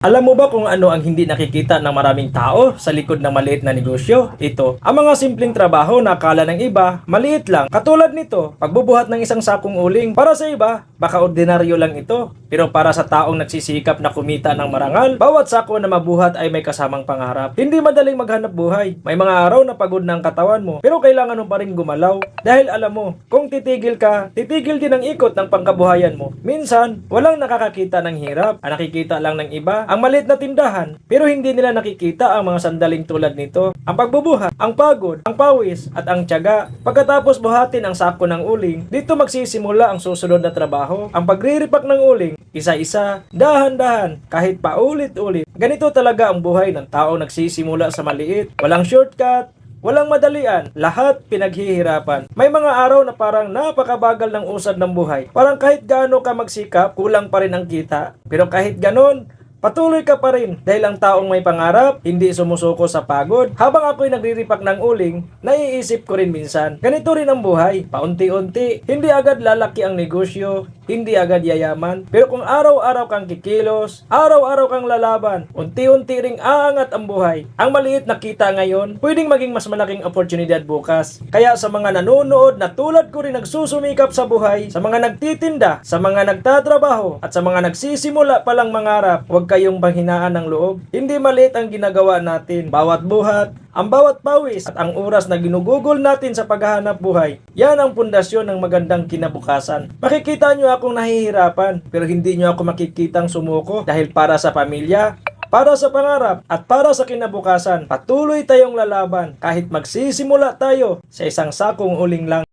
Alam mo ba kung ano ang hindi nakikita ng maraming tao sa likod ng maliit na negosyo? Ito, ang mga simpleng trabaho na akala ng iba, maliit lang. Katulad nito, pagbubuhat ng isang sakong uling. Para sa iba, baka ordinaryo lang ito. Pero para sa taong nagsisikap na kumita ng marangal, bawat sako na mabuhat ay may kasamang pangarap. Hindi madaling maghanap buhay. May mga araw na pagod ng katawan mo, pero kailangan mo pa rin gumalaw. Dahil alam mo, kung titigil ka, titigil din ang ikot ng pangkabuhayan mo. Minsan, walang nakakakita ng hirap. Ang nakikita lang ng iba, ang maliit na tindahan, pero hindi nila nakikita ang mga sandaling tulad nito. Ang pagbubuhat, ang pagod, ang pawis, at ang tiyaga. Pagkatapos buhatin ang sako ng uling, dito magsisimula ang susunod na trabaho. Ang pagriripak ng uling, isa-isa, dahan-dahan, kahit paulit-ulit. Ganito talaga ang buhay ng tao nagsisimula sa maliit. Walang shortcut, walang madalian, lahat pinaghihirapan. May mga araw na parang napakabagal ng usad ng buhay. Parang kahit gaano ka magsikap, kulang pa rin ang kita. Pero kahit ganon, patuloy ka pa rin dahil ang taong may pangarap, hindi sumusuko sa pagod. Habang ako'y nagriripak ng uling, naiisip ko rin minsan, ganito rin ang buhay. Paunti-unti, hindi agad lalaki ang negosyo, hindi agad yayaman. Pero kung araw-araw kang kikilos, araw-araw kang lalaban, unti-unti ring aangat ang buhay. Ang maliit na kita ngayon, pwedeng maging mas malaking oportunidad bukas. Kaya sa mga nanonood na tulad ko rin nagsusumikap sa buhay, sa mga nagtitinda, sa mga nagtatrabaho, at sa mga nagsisimula palang mangarap, huwag kayong panghinaan ng loob. Hindi maliit ang ginagawa natin. Bawat buhat, ang bawat pawis, at ang oras na ginugugol natin sa paghahanap buhay, yan ang pundasyon ng magandang kinabukasan. Makikita nyo akong nahihirapan, pero hindi nyo ako makikitang sumuko dahil para sa pamilya, para sa pangarap, at para sa kinabukasan, patuloy tayong lalaban kahit magsisimula tayo sa isang sakong uling lang.